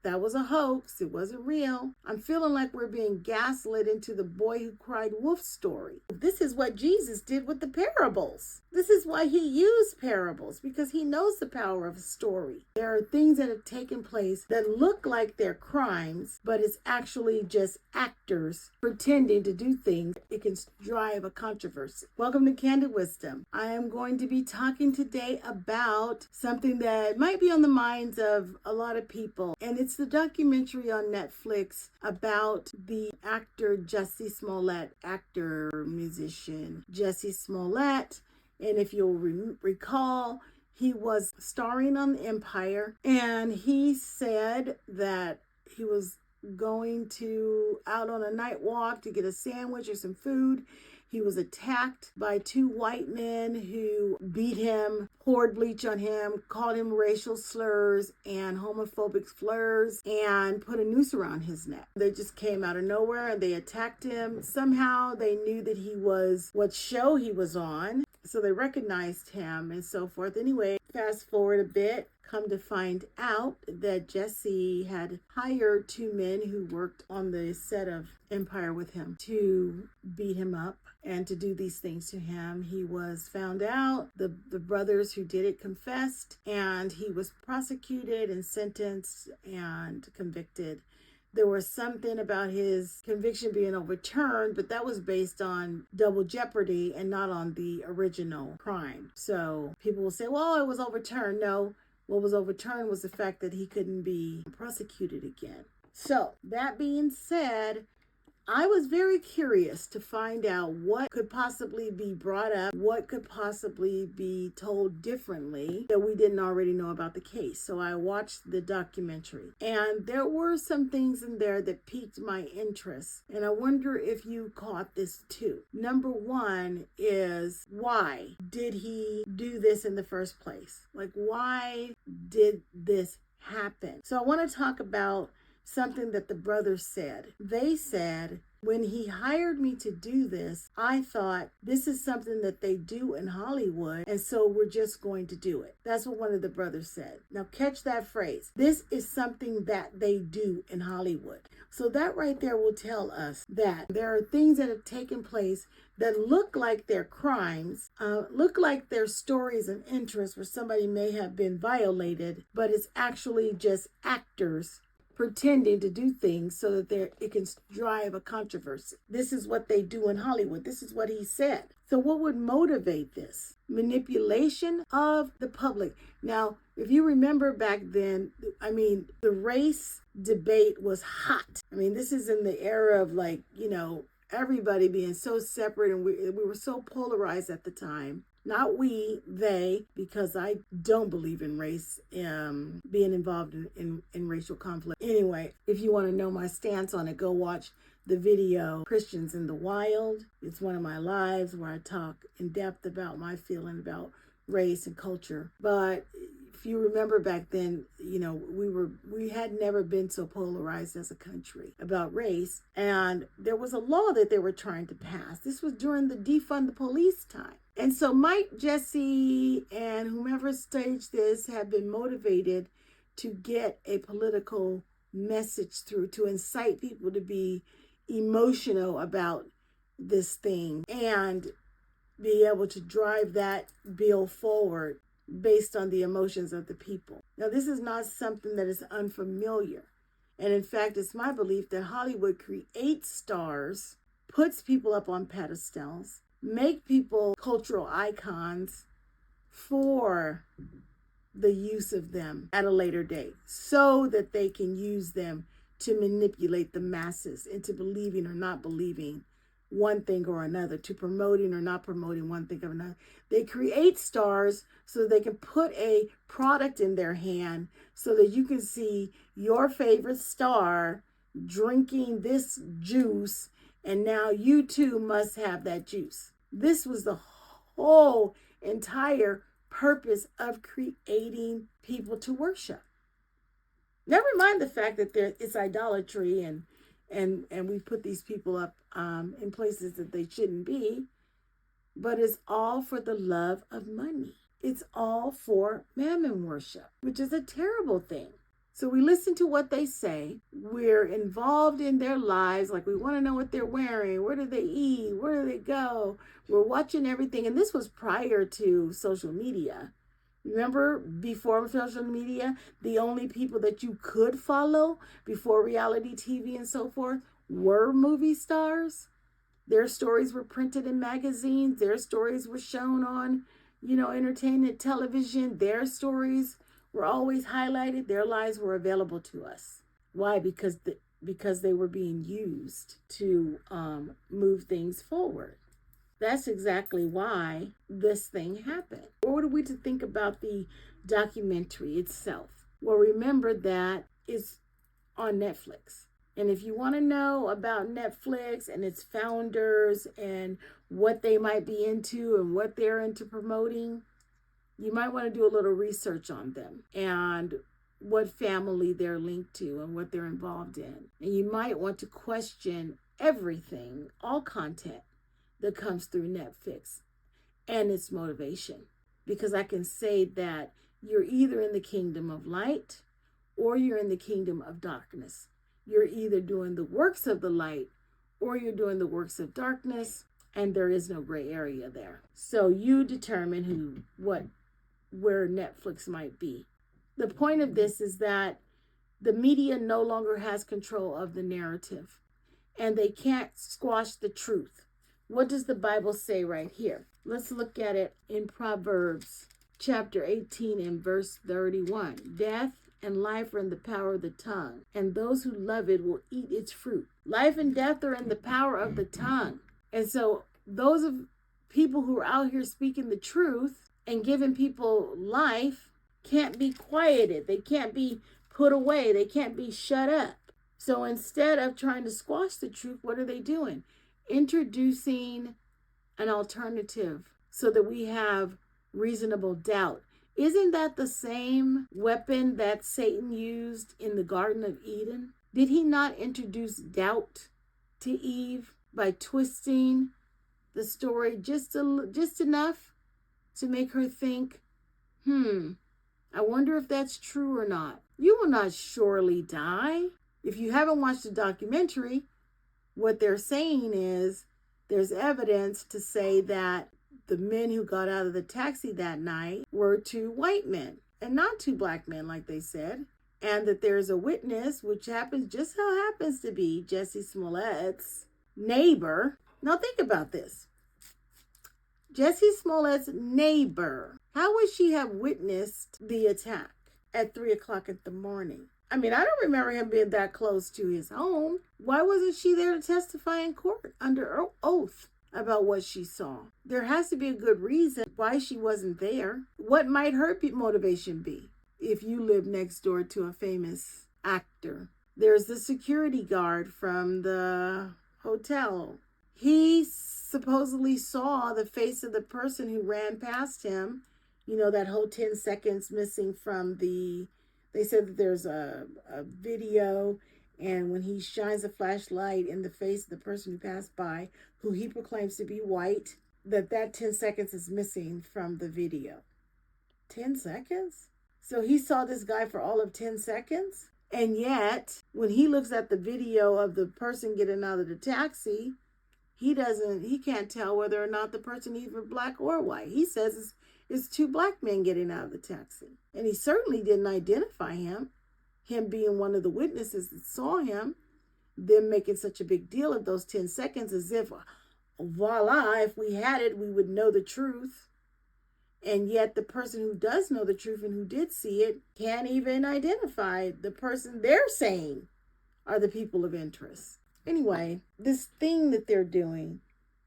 that was a hoax. It wasn't real. I'm feeling like we're being gaslit into the boy who cried wolf story. This is what Jesus did with the parables. This is why he used parables, because he knows the power of a story. There are things that have taken place that look like they're crimes, but it's actually just actors pretending to do things. It can drive a controversy. Welcome to Candid Wisdom. I am going to be talking today about something that might be on the minds of a lot of people, and it's the documentary on Netflix about the actor Jussie Smollett, musician Jussie Smollett. And if you'll recall, he was starring on Empire, and he said that he was going out on a night walk to get a sandwich or some food. He was attacked by two white men who beat him, poured bleach on him, called him racial slurs and homophobic slurs, and put a noose around his neck. They just came out of nowhere and they attacked him. Somehow they knew that he was what show he was on, so they recognized him and so forth. Anyway, fast forward a bit, come to find out that Jussie had hired two men who worked on the set of Empire with him to beat him up and to do these things to him. He was found out. The brothers who did it confessed, and he was prosecuted and sentenced and convicted. There was something about his conviction being overturned, but that was based on double jeopardy and not on the original crime. So people will say, well, it was overturned. No, what was overturned was the fact that he couldn't be prosecuted again. So that being said, I was very curious to find out what could possibly be brought up, what could possibly be told differently that we didn't already know about the case. So I watched the documentary, and there were some things in there that piqued my interest. And I wonder if you caught this too. Number one is, why did he do this in the first place? Like, why did this happen? So I want to talk about something that the brothers said. They said, when he hired me to do this, I thought this is something that they do in Hollywood, and so we're just going to do it. That's what one of the brothers said. Now catch that phrase. This is something that they do in Hollywood. So that right there will tell us that there are things that have taken place that look like they're crimes, look like they're stories of interest where somebody may have been violated, but it's actually just actors pretending to do things so that it can drive a controversy. This is what they do in Hollywood. This is what he said. So what would motivate this? Manipulation of the public. Now, if you remember back then, the race debate was hot. This is in the era of everybody being so separate, and we were so polarized at the time. Not we, they, because I don't believe in race, being involved in racial conflict. Anyway, if you want to know my stance on it, go watch the video, Christians in the Wild. It's one of my lives where I talk in depth about my feeling about race and culture. But if you remember back then, we had never been so polarized as a country about race. And there was a law that they were trying to pass. This was during the defund the police time. And so Mike, Jussie, and whomever staged this have been motivated to get a political message through, to incite people to be emotional about this thing and be able to drive that bill forward based on the emotions of the people. Now, this is not something that is unfamiliar. And in fact, it's my belief that Hollywood creates stars, puts people up on pedestals, make people cultural icons for the use of them at a later date so that they can use them to manipulate the masses into believing or not believing one thing or another, to promoting or not promoting one thing or another. They create stars so they can put a product in their hand so that you can see your favorite star drinking this juice, and now you too must have that juice. This was the whole entire purpose of creating people to worship. Never mind the fact that it's idolatry and we put these people up in places that they shouldn't be, but it's all for the love of money. It's all for mammon worship, which is a terrible thing. So we listen to what they say. We're involved in their lives. Like, we want to know what they're wearing. Where do they eat? Where do they go? We're watching everything. And this was prior to social media. Remember, before social media, the only people that you could follow before reality TV and so forth were movie stars. Their stories were printed in magazines. Their stories were shown on, entertainment television. Their stories were always highlighted. Their lives were available to us. Why? Because they were being used to move things forward. That's exactly why this thing happened. What are we to think about the documentary itself? Well, remember that it's on Netflix. And if you want to know about Netflix and its founders and what they might be into and what they're into promoting, you might want to do a little research on them and what family they're linked to and what they're involved in. And you might want to question everything, all content that comes through Netflix and its motivation. Because I can say that you're either in the kingdom of light or you're in the kingdom of darkness. You're either doing the works of the light or you're doing the works of darkness, and there is no gray area there. So you determine where Netflix might be. The point of this is that the media no longer has control of the narrative, and they can't squash the truth. What does the Bible say right here? Let's look at it in Proverbs chapter 18 and verse 31. Death and life are in the power of the tongue, and those who love it will eat its fruit. Life and death are in the power of the tongue. And so those of people who are out here speaking the truth and giving people life can't be quieted. They can't be put away. They can't be shut up. So instead of trying to squash the truth, what are they doing? Introducing an alternative so that we have reasonable doubt. Isn't that the same weapon that Satan used in the Garden of Eden? Did he not introduce doubt to Eve by twisting the story just enough to make her think, I wonder if that's true or not. You will not surely die. If you haven't watched the documentary, what they're saying is there's evidence to say that the men who got out of the taxi that night were two white men and not two black men like they said. And that there's a witness, which just happens to be Jussie Smollett's neighbor. Now think about this. Jussie Smollett's neighbor. How would she have witnessed the attack at 3:00 in the morning? I mean, I don't remember him being that close to his home. Why wasn't she there to testify in court under oath about what she saw? There has to be a good reason why she wasn't there. What might her motivation be if you live next door to a famous actor? There's the security guard from the hotel. He supposedly saw the face of the person who ran past him. That whole 10 seconds missing from they said that there's a video, and when he shines a flashlight in the face of the person who passed by, who he proclaims to be white, that 10 seconds is missing from the video. 10 seconds? So he saw this guy for all of 10 seconds? And yet, when he looks at the video of the person getting out of the taxi, he can't tell whether or not the person is either black or white. He says it's two black men getting out of the taxi. And he certainly didn't identify him being one of the witnesses that saw him, them making such a big deal of those 10 seconds as if, voila, if we had it, we would know the truth. And yet the person who does know the truth and who did see it can't even identify the person they're saying are the people of interest. Anyway, this thing that they're doing,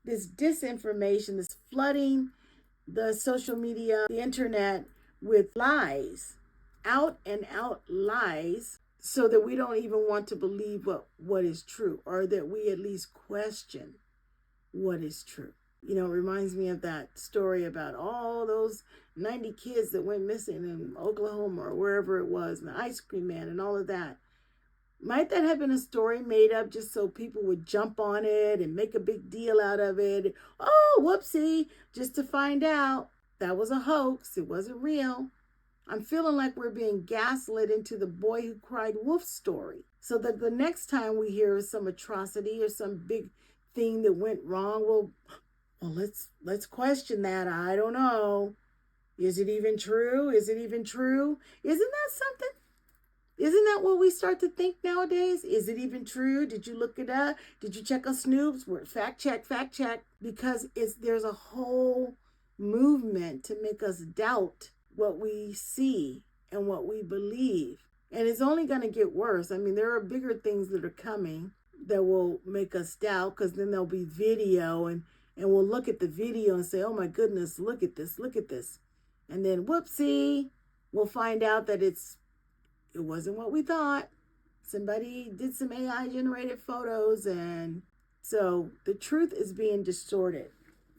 this disinformation, this flooding the social media, the internet with lies, out and out lies, so that we don't even want to believe what is true, or that we at least question what is true. It reminds me of that story about all those 90 kids that went missing in Oklahoma or wherever it was, and the ice cream man and all of that. Might that have been a story made up just so people would jump on it and make a big deal out of it? Oh, whoopsie, just to find out that was a hoax. It wasn't real. I'm feeling like we're being gaslit into the boy who cried wolf story. So that the next time we hear some atrocity or some big thing that went wrong, well, let's question that. I don't know. Is it even true? Is it even true? Isn't that something? Isn't that what we start to think nowadays? Is it even true? Did you look it up? Did you check on Snoops? Fact check, fact check. Because there's a whole movement to make us doubt what we see and what we believe. And it's only going to get worse. I mean, there are bigger things that are coming that will make us doubt, because then there'll be video and we'll look at the video and say, oh my goodness, look at this, look at this. And then whoopsie, we'll find out that it wasn't what we thought. Somebody did some AI generated photos, and so the truth is being distorted.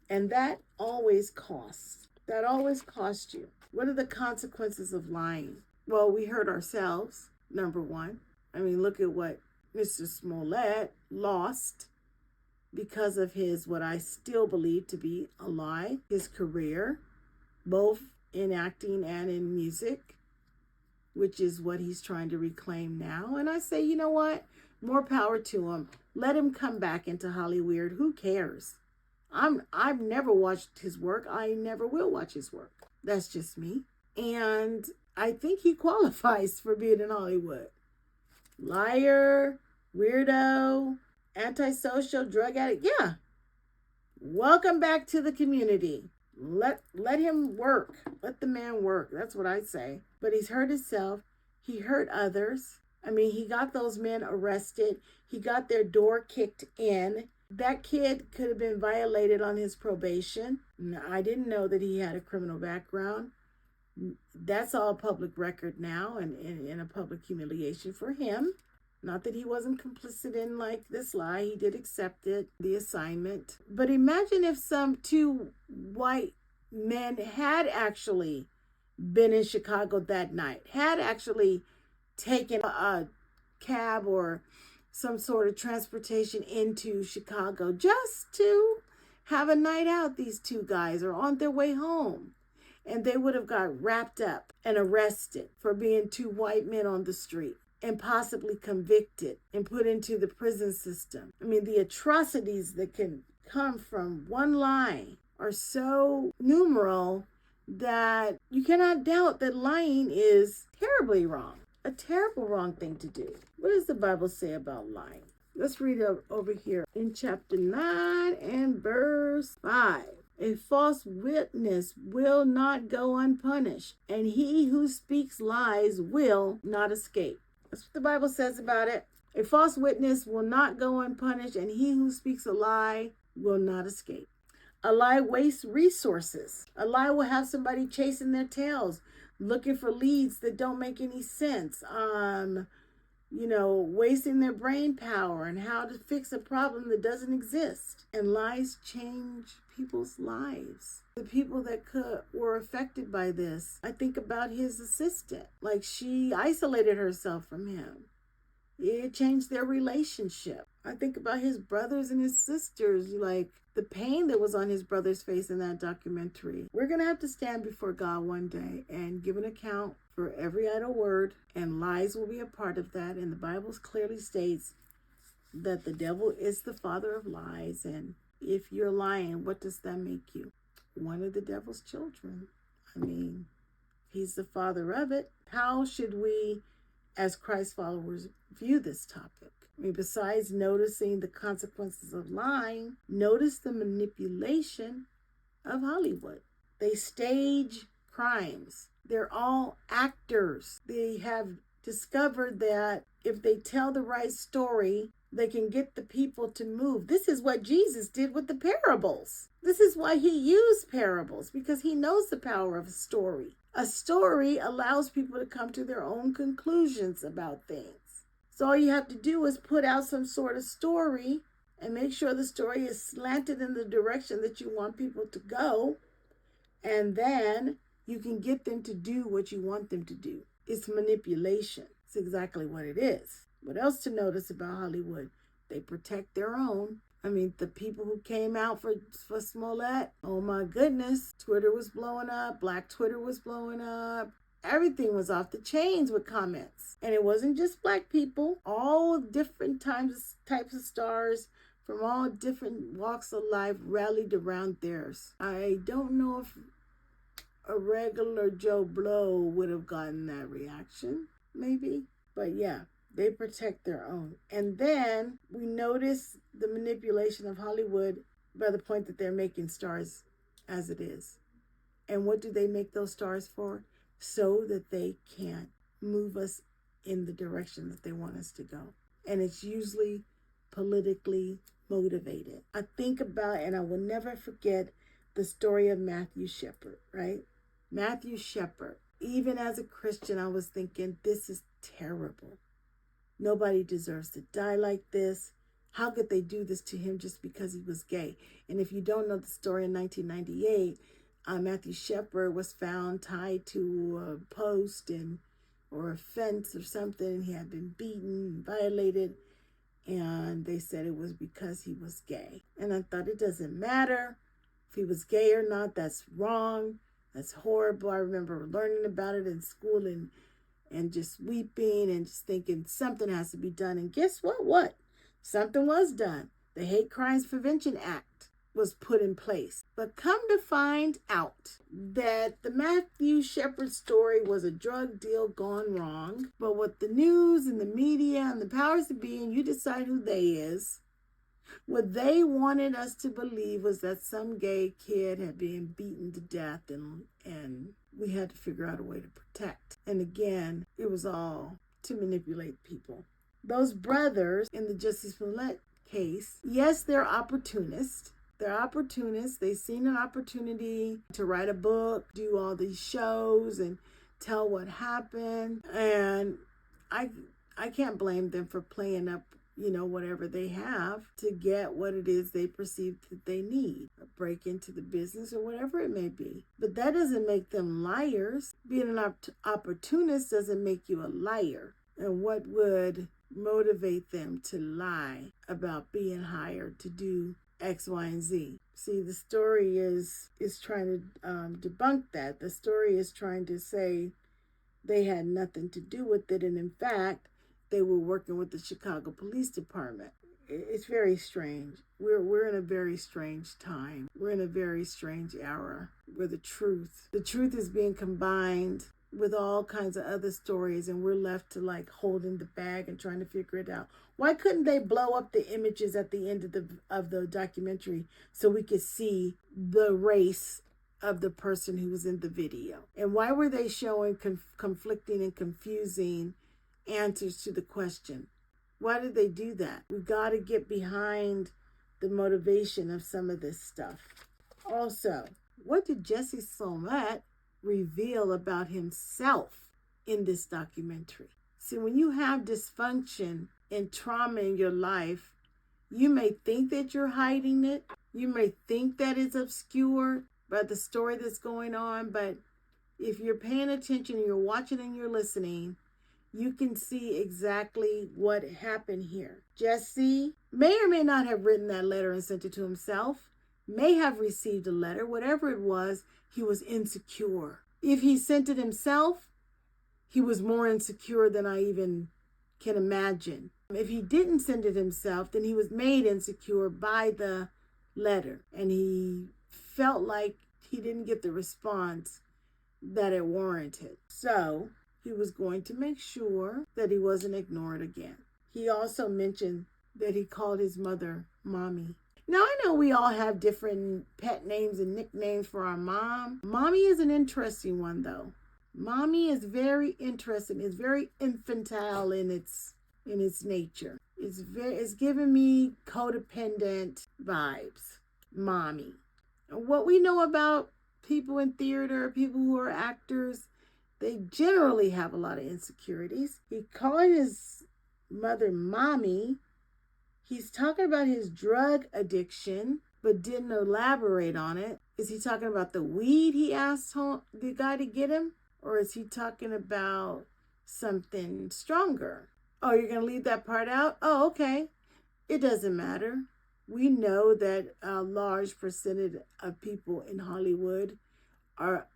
And that always costs. That always costs you. What are the consequences of lying? Well, we hurt ourselves, number one. I mean, look at what Mr. Smollett lost because of his, what I still believe to be a lie, his career, both in acting and in music, which is what he's trying to reclaim now. And I say, you know what? More power to him. Let him come back into Hollywood. Who cares? I've never watched his work. I never will watch his work. That's just me. And I think he qualifies for being in Hollywood. Liar, weirdo, antisocial, drug addict. Yeah. Welcome back to the community. Let him work. Let the man work. That's what I say. But he's hurt himself. He hurt others. I mean, he got those men arrested. He got their door kicked in. That kid could have been violated on his probation. I didn't know that he had a criminal background. That's all public record now, and a public humiliation for him. Not that he wasn't complicit in like this lie. He did accept it, the assignment. But imagine if some two white men had actually been in Chicago that night, had actually taken a cab or some sort of transportation into Chicago just to have a night out. These two guys are on their way home, and they would have got wrapped up and arrested for being two white men on the street, and possibly convicted and put into the prison system. I mean, the atrocities that can come from one lie are so numerous that you cannot doubt that lying is terribly wrong, a terrible wrong thing to do. What does the Bible say about lying? Let's read it over here in chapter 9 and verse 5. A false witness will not go unpunished, and he who speaks lies will not escape. That's what the Bible says about it. A false witness will not go unpunished, and he who speaks a lie will not escape. A lie wastes resources. A lie will have somebody chasing their tails, looking for leads that don't make any sense. Wasting their brain power and how to fix a problem that doesn't exist. And lies change people's lives. The people that were affected by this. I think about his assistant. Like, she isolated herself from him. It changed their relationship. I think about his brothers and his sisters, like the pain that was on his brother's face in that documentary. We're going to have to stand before God one day and give an account for every idle word, and lies will be a part of that. And the Bible clearly states that the devil is the father of lies. And if you're lying, what does that make you? One of the devil's children. I mean, he's the father of it. How should we, as Christ followers, view this topic? I mean, besides noticing the consequences of lying, notice the manipulation of Hollywood. They stage crimes. They're all actors. They have discovered that if they tell the right story, they can get the people to move. This is what Jesus did with the parables. This is why he used parables, because he knows the power of a story. A story allows people to come to their own conclusions about things. So all you have to do is put out some sort of story and make sure the story is slanted in the direction that you want people to go. And then you can get them to do what you want them to do. It's manipulation. It's exactly what it is. What else to notice about Hollywood? They protect their own. I mean, the people who came out for Smollett, oh my goodness, Twitter was blowing up. Black Twitter was blowing up. Everything was off the chains with comments. And it wasn't just black people. All different types of stars from all different walks of life rallied around theirs. I don't know if a regular Joe Blow would have gotten that reaction, maybe. But yeah, they protect their own. And then we notice the manipulation of Hollywood by the point that they're making stars as it is. And what do they make those stars for? So that they can move us in the direction that they want us to go. And it's usually politically motivated. I think about, and I will never forget, the story of Matthew Shepard, right? Matthew Shepard. Even as a Christian, I was thinking, this is terrible. Nobody deserves to die like this. How could they do this to him just because he was gay? And if you don't know the story, in 1998, Matthew Shepard was found tied to a post or a fence or something, and he had been beaten, violated, and they said it was because he was gay. And I thought, it doesn't matter if he was gay or not. That's wrong. That's horrible. I remember learning about it in school and just weeping and just thinking something has to be done. And guess what? Something was done. The Hate Crimes Prevention Act was put in place. But come to find out that the Matthew Shepard story was a drug deal gone wrong. But what the news and the media and the powers that be, and you decide who they is, what they wanted us to believe was that some gay kid had been beaten to death and we had to figure out a way to protect. And again, it was all to manipulate people. Those brothers in the Jussie Smollett case, yes, they're opportunists. They're opportunists. They've seen an opportunity to write a book, do all these shows, and tell what happened. And I can't blame them for playing up, whatever they have to get what it is they perceive that they need, a break into the business or whatever it may be. But that doesn't make them liars. Being an opportunist doesn't make you a liar. And what would motivate them to lie about being hired to do X, Y, and Z? See, the story is trying to debunk that. The story is trying to say they had nothing to do with it, and in fact, they were working with the Chicago Police Department. It's very strange. We're in a very strange time. We're in a very strange era where the truth is being combined with all kinds of other stories, and we're left to holding the bag and trying to figure it out. Why couldn't they blow up the images at the end of the documentary so we could see the race of the person who was in the video? And why were they showing conflicting and confusing answers to the question? Why did they do that? We got to get behind the motivation of some of this stuff. Also, what did Jussie Smollett reveal about himself in this documentary? See, when you have dysfunction and trauma in your life, you may think that you're hiding it. You may think that it's obscure by the story that's going on, but if you're paying attention and you're watching and you're listening, you can see exactly what happened here. Jussie may or may not have written that letter and sent it to himself, may have received a letter, whatever it was, he was insecure. If he sent it himself, he was more insecure than I even can imagine. If he didn't send it himself, then he was made insecure by the letter, and he felt like he didn't get the response that it warranted. So he was going to make sure that he wasn't ignored again. He also mentioned that he called his mother Mommy. Now, I know we all have different pet names and nicknames for our mom. Mommy is an interesting one, though. Mommy is very interesting. It's very infantile in its nature. It's giving me codependent vibes. Mommy. And what we know about people in theater, people who are actors, they generally have a lot of insecurities. He called his mother Mommy. He's talking about his drug addiction, but didn't elaborate on it. Is he talking about the weed he asked the guy to get him? Or is he talking about something stronger? Oh, you're going to leave that part out? Oh, okay. It doesn't matter. We know that a large percentage of people in Hollywood are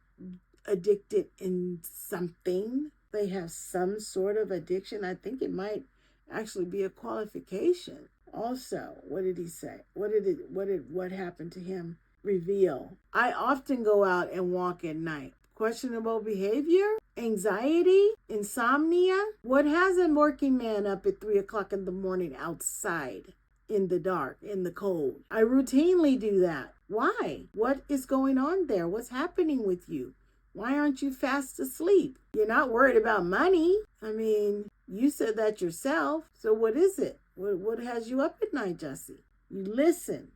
addicted in something. They have some sort of addiction. I think it might actually be a qualification. Also, what did he say? What happened to him reveal? I often go out and walk at night. Questionable behavior, anxiety, insomnia. What has a working man up at 3 o'clock in the morning outside in the dark, in the cold? I routinely do that. Why? What is going on there? What's happening with you? Why aren't you fast asleep? You're not worried about money. I mean, you said that yourself. So what is it? What has you up at night, Jussie? You listen.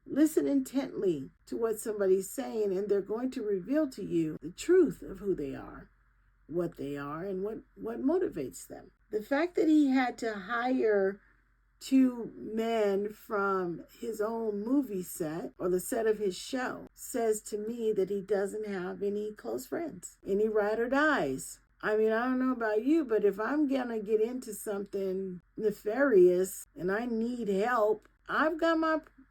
Listen intently to what somebody's saying, and they're going to reveal to you the truth of who they are, and what motivates them. The fact that he had to hire 2 men from his own movie set or the set of his show says to me that he doesn't have any close friends, any ride or dies. I mean, I don't know about you, but if I'm going to get into something nefarious and I need help, I've got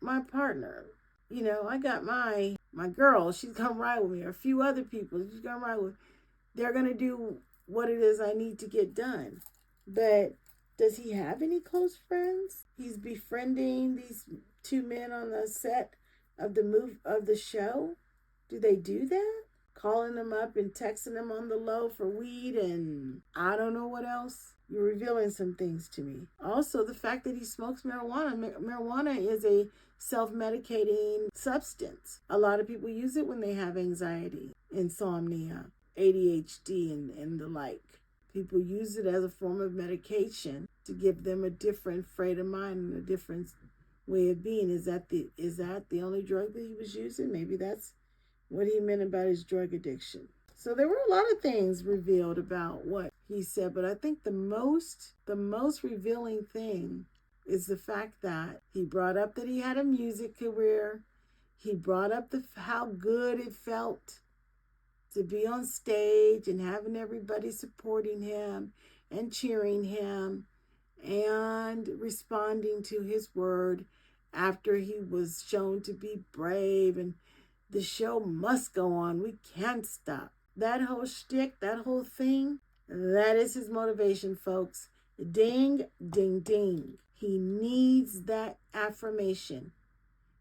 my partner. You know, I got my girl. She's going to ride with me, or a few other people. She's going to ride with me. They're going to do what it is I need to get done. But does he have any close friends? He's befriending these 2 men on the set of the show. Do they do that? Calling them up and texting them on the low for weed and I don't know what else. You're revealing some things to me. Also, the fact that he smokes marijuana. Marijuana is a self-medicating substance. A lot of people use it when they have anxiety, insomnia, ADHD, and the like. People use it as a form of medication to give them a different frame of mind and a different way of being. Is that the only drug that he was using? Maybe that's what he meant about his drug addiction. So there were a lot of things revealed about what he said, but I think the most revealing thing is the fact that he brought up that he had a music career. He brought up how good it felt to be on stage and having everybody supporting him and cheering him and responding to his word after he was shown to be brave, and the show must go on. We can't stop. That whole shtick, that whole thing, that is his motivation, folks. Ding, ding, ding. He needs that affirmation.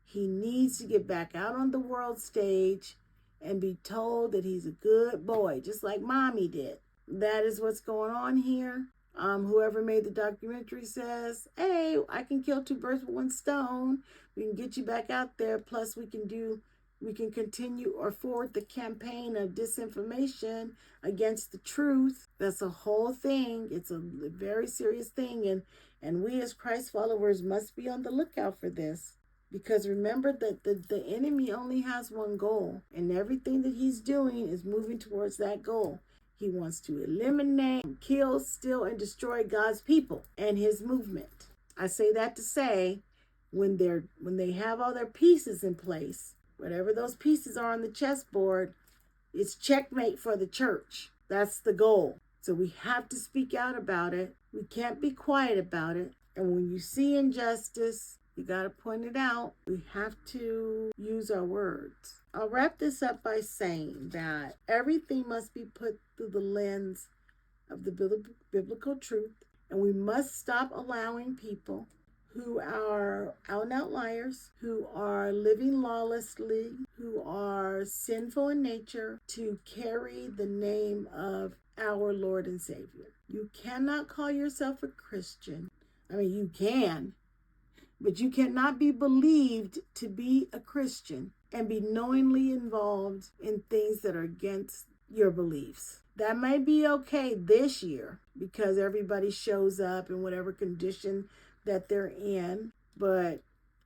He needs to get back out on the world stage and be told that he's a good boy, just like mommy did. That is what's going on here. Whoever made the documentary says, hey, I can kill 2 birds with 1 stone. We can get you back out there. Plus we can continue or forward the campaign of disinformation against the truth. That's a whole thing. It's a very serious thing. And we as Christ followers must be on the lookout for this. Because remember that the enemy only has one goal. And everything that he's doing is moving towards that goal. He wants to eliminate, kill, steal, and destroy God's people and his movement. I say that to say, when they have all their pieces in place, whatever those pieces are on the chessboard, it's checkmate for the church. That's the goal. So we have to speak out about it. We can't be quiet about it. And when you see injustice, you got to point it out. We have to use our words. I'll wrap this up by saying that everything must be put through the lens of the biblical truth. And we must stop allowing people who are out and out liars, who are living lawlessly, who are sinful in nature, to carry the name of our Lord and Savior. You cannot call yourself a Christian. I mean, you can, but you cannot be believed to be a Christian and be knowingly involved in things that are against your beliefs. That might be okay this year because everybody shows up in whatever condition that they're in, but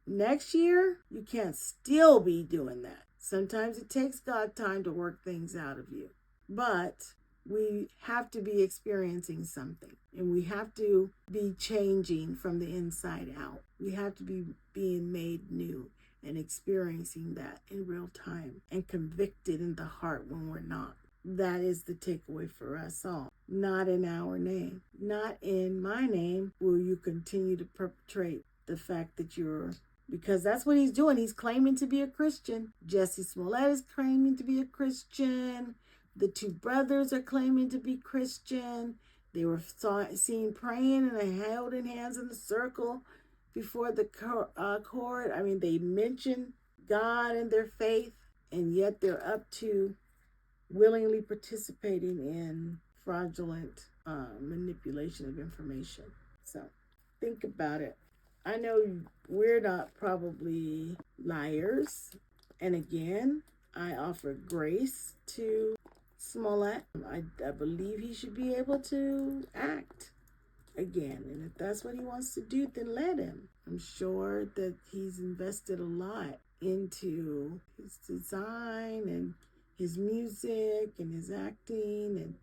next year you can't still be doing that. Sometimes it takes God time to work things out of you, but we have to be experiencing something, and we have to be changing from the inside out. We have to be being made new and experiencing that in real time and convicted in the heart when we're not. That is the takeaway for us all. Not in our name, not in my name will you continue to perpetrate the fact that because that's what he's doing. He's claiming to be a Christian. Jussie Smollett is claiming to be a Christian. The two brothers are claiming to be Christian. They were seen praying and holding hands in a circle before the court. I mean, they mention God and their faith, and yet they're up to willingly participating in fraudulent manipulation of information. So think about it. I know we're not probably liars. And again, I offer grace to Smollett. I believe he should be able to act again. And if that's what he wants to do, then let him. I'm sure that he's invested a lot into his design and his music and his acting, and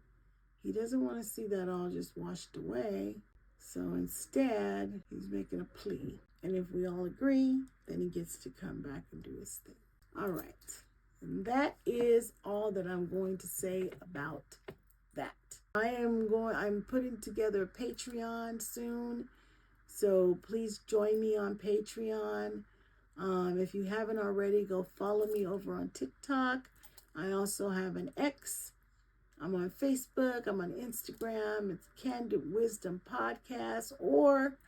he doesn't want to see that all just washed away. So instead, he's making a plea. And if we all agree, then he gets to come back and do his thing. All right. And that is all that I'm going to say about that. I'm putting together a Patreon soon. So please join me on Patreon. If you haven't already, go follow me over on TikTok. I also have an X. I'm on Facebook. I'm on Instagram. It's Candid Wisdom Podcast or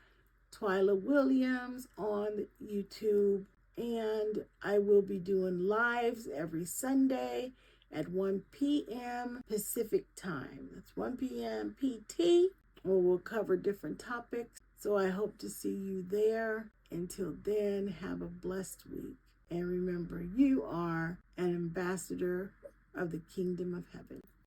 Twila Williams on YouTube. And I will be doing lives every Sunday at 1 p.m. Pacific time. That's 1 p.m. PT, where we'll cover different topics. So I hope to see you there. Until then, have a blessed week. And remember, you are an ambassador of the kingdom of heaven.